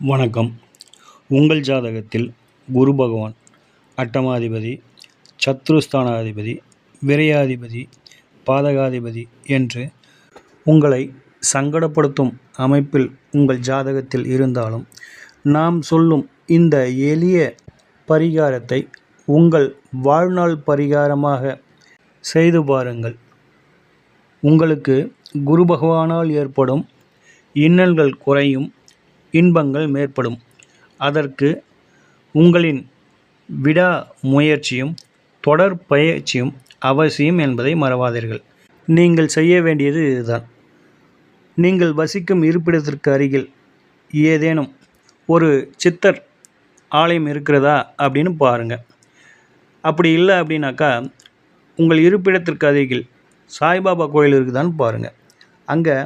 வணக்கம். உங்கள் ஜாதகத்தில் குரு பகவான் அட்டமாதிபதி, சத்ருஸ்தானாதிபதி, விரையாதிபதி, பாதகாதிபதி என்று உங்களை சங்கடப்படுத்தும் அமைப்பில் உங்கள் ஜாதகத்தில் இருந்தாலும் நாம் சொல்லும் இந்த எளிய பரிகாரத்தை உங்கள் வாழ்நாள் பரிகாரமாக செய்து பாருங்கள். உங்களுக்கு குரு பகவானால் ஏற்படும் இன்னல்கள் குறையும், இன்பங்கள் மேற்படும். அதற்கு உங்களின் விடா முயற்சியும் தொடர் பயிற்சியும் அவசியம் என்பதை மறவாதீர்கள். நீங்கள் செய்ய வேண்டியது இதுதான். நீங்கள் வசிக்கும் இருப்பிடத்திற்கு அருகில் ஏதேனும் ஒரு சித்தர் ஆலயம் இருக்கிறதா அப்படின்னு பாருங்கள். அப்படி இல்லை அப்படின்னாக்கா உங்கள் இருப்பிடத்திற்கு அருகில் சாய்பாபா கோயில் இருக்குதான்னு பாருங்கள். அங்கே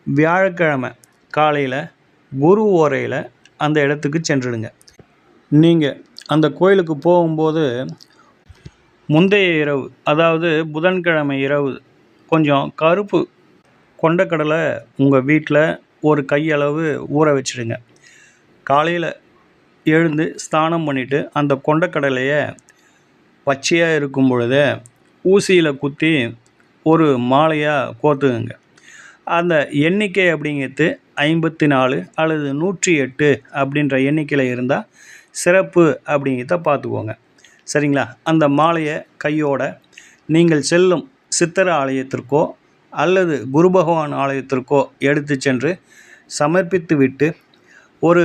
வியாழக்கிழமை காலையில் குரு ஓரையில் அந்த இடத்துக்கு சென்றுடுங்க. நீங்கள் அந்த கோயிலுக்கு போகும்போது முந்தைய இரவு, அதாவது புதன்கிழமை இரவு கொஞ்சம் கருப்பு கொண்டக்கடலை உங்கள் வீட்டில் ஒரு கையளவு ஊற வச்சுடுங்க. காலையில் எழுந்து ஸ்நானம் பண்ணிவிட்டு அந்த கொண்டக்கடலையை பச்சையாக இருக்கும் பொழுது ஊசியில் குத்தி ஒரு மாலையாக கோர்த்துக்குங்க. அந்த எண்ணிக்கை அப்படிங்கிறது 54 அல்லது 108 அப்படின்ற எண்ணிக்கையில் இருந்தால் சிறப்பு அப்படிங்கிறத பார்த்துக்கோங்க. சரிங்களா? அந்த மாலையை கையோட நீங்கள் செல்லும் சித்தர் ஆலயத்திற்கோ அல்லது குரு பகவான் ஆலயத்திற்கோ எடுத்து சென்று சமர்ப்பித்து விட்டு ஒரு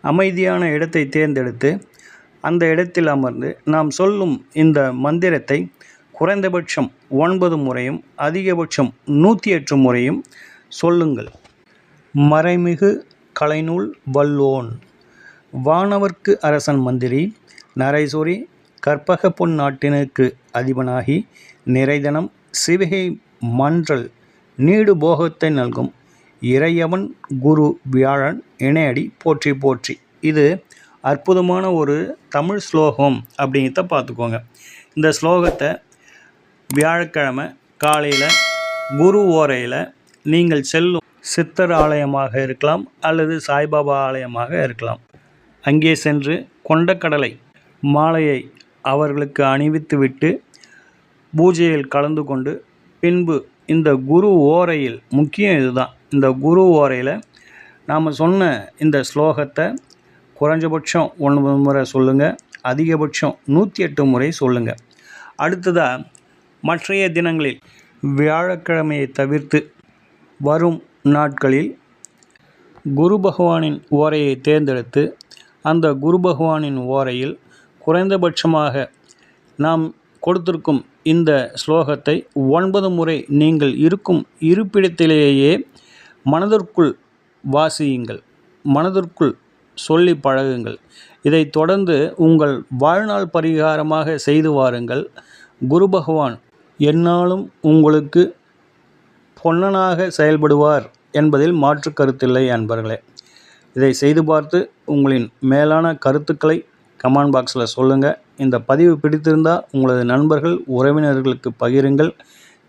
அமைதியான இடத்தை தேர்ந்தெடுத்து அந்த இடத்தில் அமர்ந்து நாம் சொல்லும் இந்த மந்திரத்தை குறைந்தபட்சம் 9 முறையும் அதிகபட்சம் 108 முறையும் சொல்லுங்கள். மறைமிகு கலைநூல் வல்லோன், வானவர்க்கு அரசன் மந்திரி, நரைசொரி கற்பக பொன் நாட்டினுக்கு அதிபனாகி நிறைதனம் சிவகை மன்றல் நீடு போகத்தை நல்கும் இறையவன் குரு வியாழன் இணையடி போற்றி போற்றி. இது அற்புதமான ஒரு தமிழ் ஸ்லோகம் அப்படிங்கிறத பார்த்துக்கோங்க. இந்த ஸ்லோகத்தை வியாழக்கிழமை காலையில் குரு ஓரையில் நீங்கள் செல்லும் சித்தர் ஆலயமாக இருக்கலாம் அல்லது சாய்பாபா ஆலயமாக இருக்கலாம். அங்கே சென்று கொண்டக்கடலை மாலையை அவர்களுக்கு அணிவித்துவிட்டு பூஜையில் கலந்து கொண்டு பின்பு இந்த குரு ஓரையில், முக்கியம் இதுதான், இந்த குரு ஓரையில் நாம் சொன்ன இந்த ஸ்லோகத்தை குறைஞ்சபட்சம் 9 முறை சொல்லுங்கள், அதிகபட்சம் 108 முறை சொல்லுங்கள். அடுத்ததாக மற்றைய தினங்களில் வியாழக்கிழமையை தவிர்த்து வரும் நாட்களில் குரு பகவானின் ஓரையை தேர்ந்தெடுத்து அந்த குரு பகவானின் ஓரையில் குறைந்தபட்சமாக நாம் கொடுத்திருக்கும் இந்த ஸ்லோகத்தை 9 முறை நீங்கள் இருக்கும் இருப்பிடத்திலேயே மனதிற்குள் வாசியுங்கள், மனதிற்குள் சொல்லி பழகுங்கள். இதை தொடர்ந்து உங்கள் வாழ்நாள் பரிகாரமாக செய்து வாருங்கள். குரு பகவான் எந்நாளும் உங்களுக்கு பொன்னனாக செயல்படுவார் என்பதில் மாற்று கருத்தில்லை அன்பர்களே. இதை செய்து பார்த்து உங்களின் மேலான கருத்துக்களை கமெண்ட் பாக்ஸில் சொல்லுங்கள். இந்த பதிவு பிடித்திருந்தால் உங்களது நண்பர்கள் உறவினர்களுக்கு பகிருங்கள்.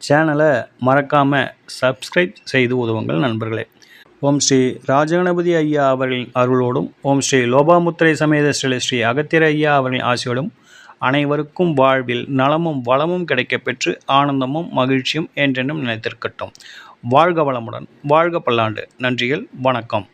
சேனலை மறக்காமல் சப்ஸ்கிரைப் செய்து உதவுங்கள் நண்பர்களே. ஓம் ஸ்ரீ ராஜகணபதி ஐயா அவர்களின் அருளோடும் ஓம் ஸ்ரீ லோபாமுத்திரை சமேத ஸ்ரீ அகத்தியர் ஐயா அவர்களின் ஆசியோடும் அனைவருக்கும் வாழ்வில் நலமும் வளமும் கிடைக்கப்பெற்று ஆனந்தமும் மகிழ்ச்சியும் என்றென்றும் நிலைத்திருக்கட்டும். வாழ்க வளமுடன், வாழ்க பல்லாண்டு. நன்றிகள், வணக்கம்.